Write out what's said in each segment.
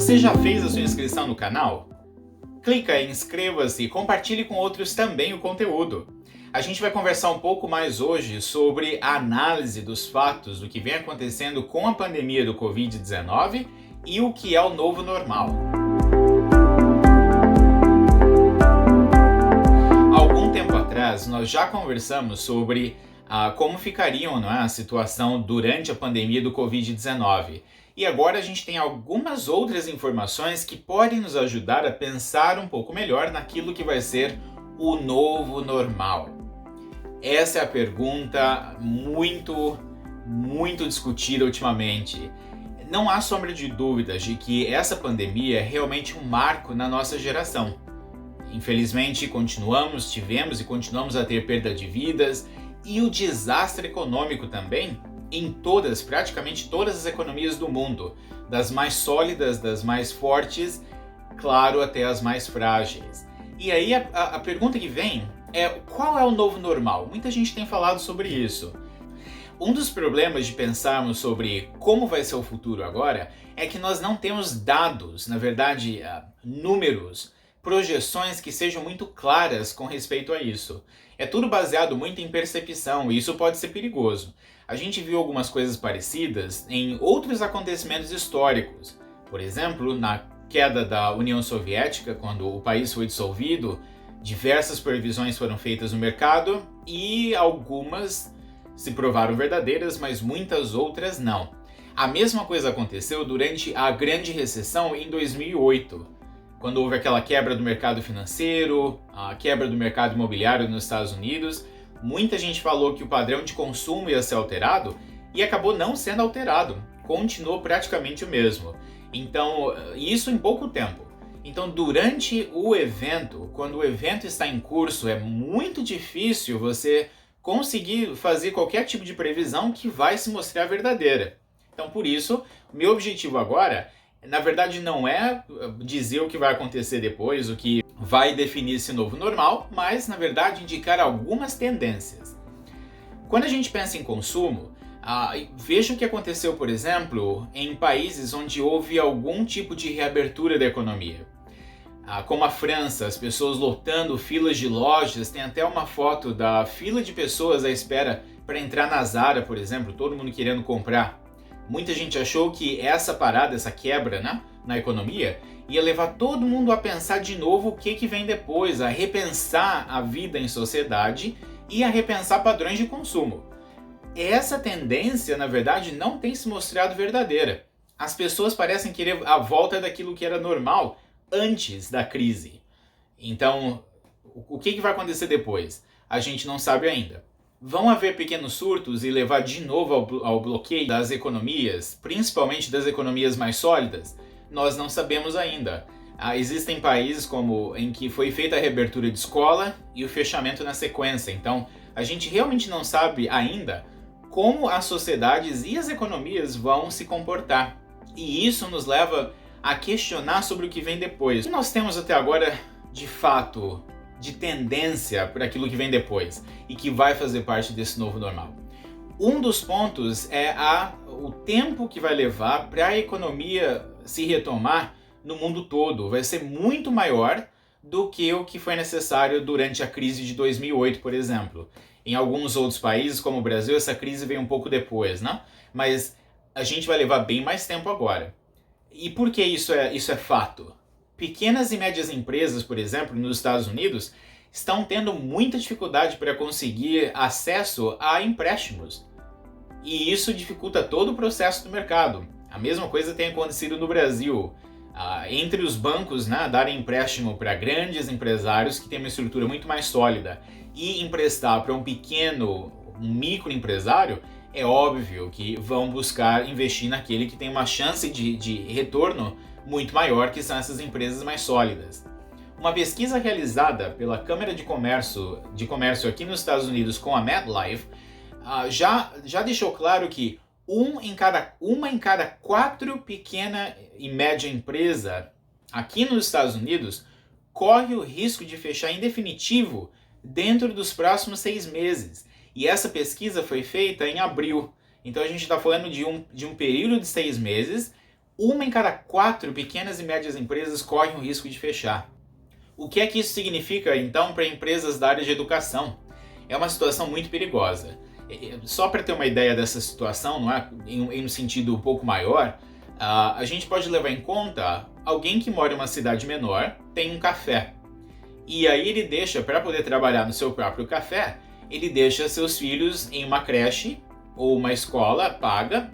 Você já fez a sua inscrição no canal? Clica em inscreva-se e compartilhe com outros também o conteúdo. A gente vai conversar um pouco mais hoje sobre a análise dos fatos do que vem acontecendo com a pandemia do Covid-19 e o que é o novo normal. Algum tempo atrás, nós já conversamos sobre como ficariam, a situação durante a pandemia do Covid-19. E agora a gente tem algumas outras informações que podem nos ajudar a pensar um pouco melhor naquilo que vai ser o novo normal. Essa é a pergunta muito discutida ultimamente. Não há sombra de dúvidas de que essa pandemia é realmente um marco na nossa geração. Infelizmente, tivemos e continuamos a ter perda de vidas e o desastre econômico também em praticamente todas as economias do mundo, das mais sólidas, das mais fortes, claro, até as mais frágeis. E aí a pergunta que vem é: qual é o novo normal? Muita gente tem falado sobre isso. Um dos problemas de pensarmos sobre como vai ser o futuro agora é que nós não temos dados, na verdade, números, projeções que sejam muito claras com respeito a isso. É tudo baseado muito em percepção e isso pode ser perigoso. A gente viu algumas coisas parecidas em outros acontecimentos históricos. Por exemplo, na queda da União Soviética, quando o país foi dissolvido, diversas previsões foram feitas no mercado e algumas se provaram verdadeiras, mas muitas outras não. A mesma coisa aconteceu durante a Grande Recessão em 2008, quando houve aquela quebra do mercado financeiro, a quebra do mercado imobiliário nos Estados Unidos. Muita gente falou que o padrão de consumo ia ser alterado e acabou não sendo alterado, continuou praticamente o mesmo. Então, isso em pouco tempo. Então, durante o evento, quando o evento está em curso, é muito difícil você conseguir fazer qualquer tipo de previsão que vai se mostrar verdadeira. Então, por isso, o meu objetivo agora, na verdade, não é dizer o que vai acontecer depois, o que vai definir esse novo normal, mas, na verdade, indicar algumas tendências. Quando a gente pensa em consumo, veja o que aconteceu, por exemplo, em países onde houve algum tipo de reabertura da economia. Como a França, as pessoas lotando filas de lojas, tem até uma foto da fila de pessoas à espera para entrar na Zara, por exemplo, todo mundo querendo comprar. Muita gente achou que essa parada, essa quebra na economia, ia levar todo mundo a pensar de novo o que vem depois, a repensar a vida em sociedade e a repensar padrões de consumo. Essa tendência, na verdade, não tem se mostrado verdadeira. As pessoas parecem querer a volta daquilo que era normal antes da crise. Então, o que vai acontecer depois? A gente não sabe ainda. Vão haver pequenos surtos e levar de novo ao bloqueio das economias, principalmente das economias mais sólidas? Nós não sabemos ainda. Existem países em que foi feita a reabertura de escola e o fechamento na sequência. Então, a gente realmente não sabe ainda como as sociedades e as economias vão se comportar. E isso nos leva a questionar sobre o que vem depois. O que nós temos até agora, de fato, de tendência para aquilo que vem depois e que vai fazer parte desse novo normal? Um dos pontos é o tempo que vai levar para a economia se retomar no mundo todo. Vai ser muito maior do que o que foi necessário durante a crise de 2008, por exemplo. Em alguns outros países, como o Brasil, essa crise veio um pouco depois, né? Mas a gente vai levar bem mais tempo agora. E por que isso é fato? Pequenas e médias empresas, por exemplo, nos Estados Unidos, estão tendo muita dificuldade para conseguir acesso a empréstimos. E isso dificulta todo o processo do mercado. A mesma coisa tem acontecido no Brasil. Entre os bancos, darem empréstimo para grandes empresários que têm uma estrutura muito mais sólida e emprestar para um microempresário, é óbvio que vão buscar investir naquele que tem uma chance de retorno muito maior, que são essas empresas mais sólidas. Uma pesquisa realizada pela Câmara de Comércio aqui nos Estados Unidos com a MetLife já deixou claro que uma em cada 4 pequena e média empresa aqui nos Estados Unidos corre o risco de fechar em definitivo dentro dos próximos 6 meses. E essa pesquisa foi feita em abril. Então a gente está falando de um período de 6 meses 1 em cada 4 pequenas e médias empresas correm o risco de fechar. O que é que isso significa, então, para empresas da área de educação? É uma situação muito perigosa. Só para ter uma ideia dessa situação, não é? Em um sentido um pouco maior, a gente pode levar em conta alguém que mora em uma cidade menor, tem um café. E aí ele deixa, para poder trabalhar no seu próprio café, ele deixa seus filhos em uma creche ou uma escola paga,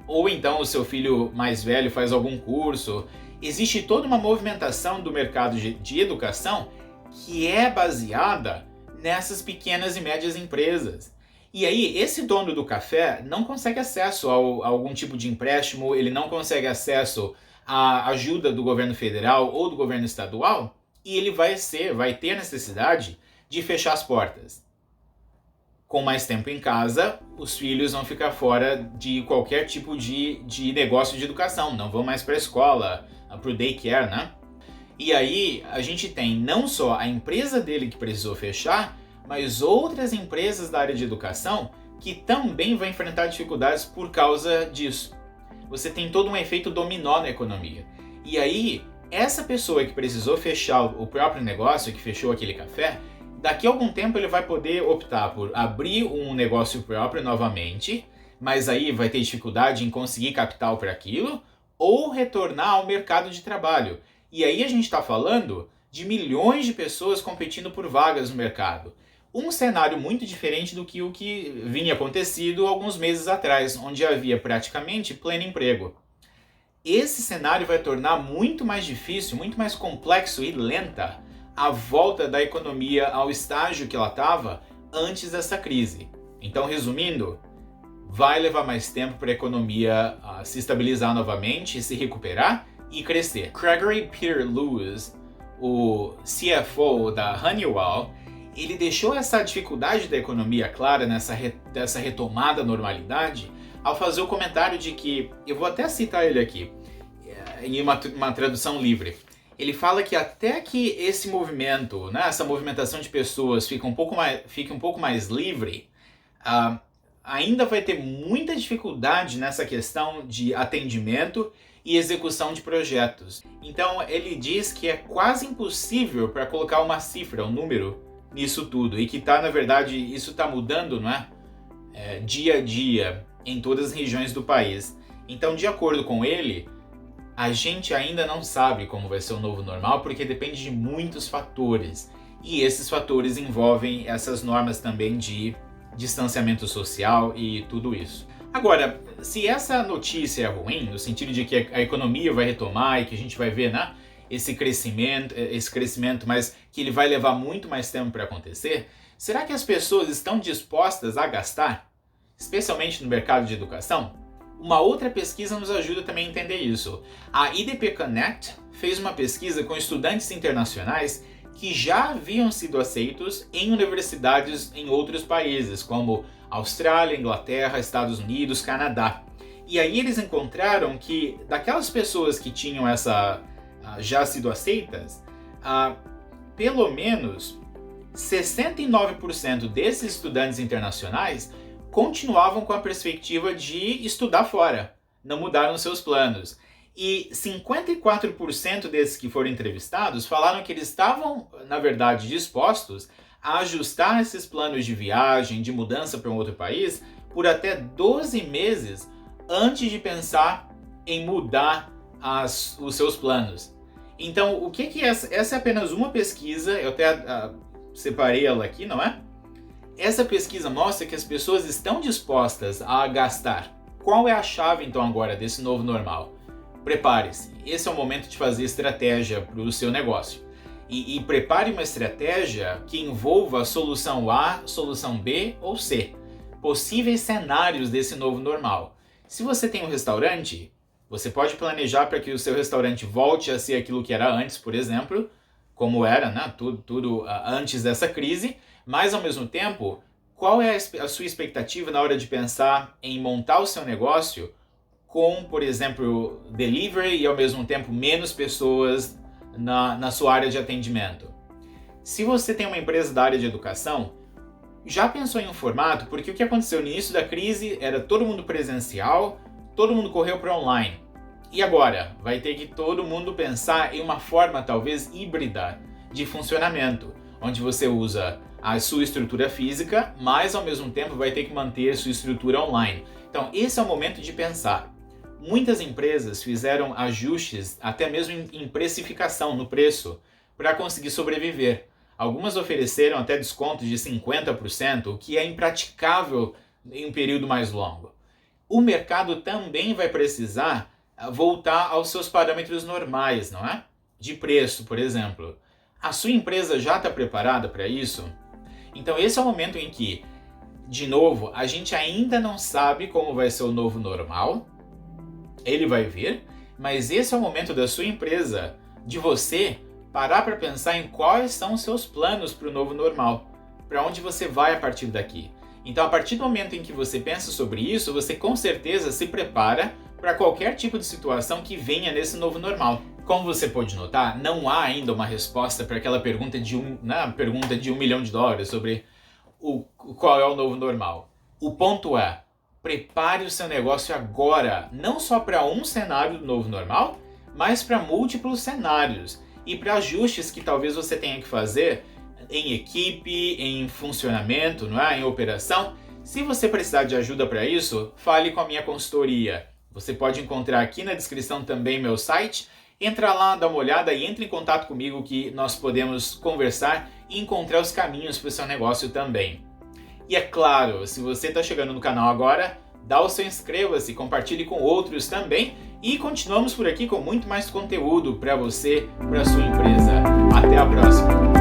ou então o seu filho mais velho faz algum curso. Existe toda uma movimentação do mercado de educação que é baseada nessas pequenas e médias empresas. E aí, esse dono do café não consegue acesso a algum tipo de empréstimo, ele não consegue acesso à ajuda do governo federal ou do governo estadual, e ele vai ter a necessidade de fechar as portas. Com mais tempo em casa, os filhos vão ficar fora de qualquer tipo de negócio de educação, não vão mais para a escola, para o daycare, né? E aí a gente tem não só a empresa dele que precisou fechar, mas outras empresas da área de educação que também vão enfrentar dificuldades por causa disso. Você tem todo um efeito dominó na economia. E aí, essa pessoa que precisou fechar o próprio negócio, que fechou aquele café, daqui a algum tempo ele vai poder optar por abrir um negócio próprio novamente, mas aí vai ter dificuldade em conseguir capital para aquilo, ou retornar ao mercado de trabalho. E aí a gente está falando de milhões de pessoas competindo por vagas no mercado. Um cenário muito diferente do que o que vinha acontecido alguns meses atrás, onde havia praticamente pleno emprego. Esse cenário vai tornar muito mais difícil, muito mais complexo e lenta a volta da economia ao estágio que ela estava antes dessa crise. Então, resumindo, vai levar mais tempo para a economia se estabilizar novamente, se recuperar e crescer. Gregory Peter Lewis, o CFO da Honeywell, ele deixou essa dificuldade da economia clara dessa retomada à normalidade ao fazer o comentário de que, eu vou até citar ele aqui, em uma tradução livre, ele fala que até que esse movimento, né, essa movimentação de pessoas fique um pouco mais livre, ainda vai ter muita dificuldade nessa questão de atendimento e execução de projetos. Então ele diz que é quase impossível para colocar uma cifra, um número, nisso tudo, e que na verdade, isso está mudando, não é? Dia a dia, em todas as regiões do país. Então, de acordo com ele, a gente ainda não sabe como vai ser o novo normal, porque depende de muitos fatores. E esses fatores envolvem essas normas também de distanciamento social e tudo isso. Agora, se essa notícia é ruim, no sentido de que a economia vai retomar e que a gente vai ver, né, esse crescimento, mas que ele vai levar muito mais tempo para acontecer, será que as pessoas estão dispostas a gastar, especialmente no mercado de educação? Uma outra pesquisa nos ajuda também a entender isso. A IDP Connect fez uma pesquisa com estudantes internacionais que já haviam sido aceitos em universidades em outros países, como Austrália, Inglaterra, Estados Unidos, Canadá. E aí eles encontraram que daquelas pessoas que tinham já sido aceitas, pelo menos 69% desses estudantes internacionais continuavam com a perspectiva de estudar fora, não mudaram seus planos. E 54% desses que foram entrevistados falaram que eles estavam, na verdade, dispostos a ajustar esses planos de viagem, de mudança para um outro país, por até 12 meses antes de pensar em mudar os seus planos. Então, o que é essa? Essa é apenas uma pesquisa, eu até separei ela aqui, não é? Essa pesquisa mostra que as pessoas estão dispostas a gastar. Qual é a chave, então, agora desse novo normal? Prepare-se. Esse é o momento de fazer estratégia para o seu negócio. E prepare uma estratégia que envolva a solução A, solução B ou C. Possíveis cenários desse novo normal. Se você tem um restaurante, você pode planejar para que o seu restaurante volte a ser aquilo que era antes, por exemplo, como era, né? Tudo antes dessa crise, mas ao mesmo tempo, qual é a sua expectativa na hora de pensar em montar o seu negócio com, por exemplo, delivery e ao mesmo tempo menos pessoas na sua área de atendimento? Se você tem uma empresa da área de educação, já pensou em um formato? Porque o que aconteceu no início da crise era todo mundo presencial, todo mundo correu para online. E agora, vai ter que todo mundo pensar em uma forma talvez híbrida de funcionamento, onde você usa a sua estrutura física, mas ao mesmo tempo vai ter que manter a sua estrutura online. Então, esse é o momento de pensar. Muitas empresas fizeram ajustes, até mesmo em precificação, no preço, para conseguir sobreviver. Algumas ofereceram até descontos de 50%, o que é impraticável em um período mais longo. O mercado também vai precisar voltar aos seus parâmetros normais, não é? De preço, por exemplo. A sua empresa já está preparada para isso? Então esse é o momento em que, de novo, a gente ainda não sabe como vai ser o novo normal. Ele vai vir, mas esse é o momento da sua empresa, de você parar para pensar em quais são os seus planos para o novo normal, para onde você vai a partir daqui. Então, a partir do momento em que você pensa sobre isso, você com certeza se prepara para qualquer tipo de situação que venha nesse novo normal. Como você pode notar, não há ainda uma resposta para aquela pergunta de $1 milhão sobre qual é o novo normal. O ponto é, prepare o seu negócio agora, não só para um cenário do novo normal, mas para múltiplos cenários e para ajustes que talvez você tenha que fazer em equipe, em funcionamento, não é? Em operação. Se você precisar de ajuda para isso, fale com a minha consultoria. Você pode encontrar aqui na descrição também meu site. Entra lá, dá uma olhada e entre em contato comigo que nós podemos conversar e encontrar os caminhos para o seu negócio também. E é claro, se você está chegando no canal agora, dá o seu inscreva-se, compartilhe com outros também e continuamos por aqui com muito mais conteúdo para você, para a sua empresa. Até a próxima!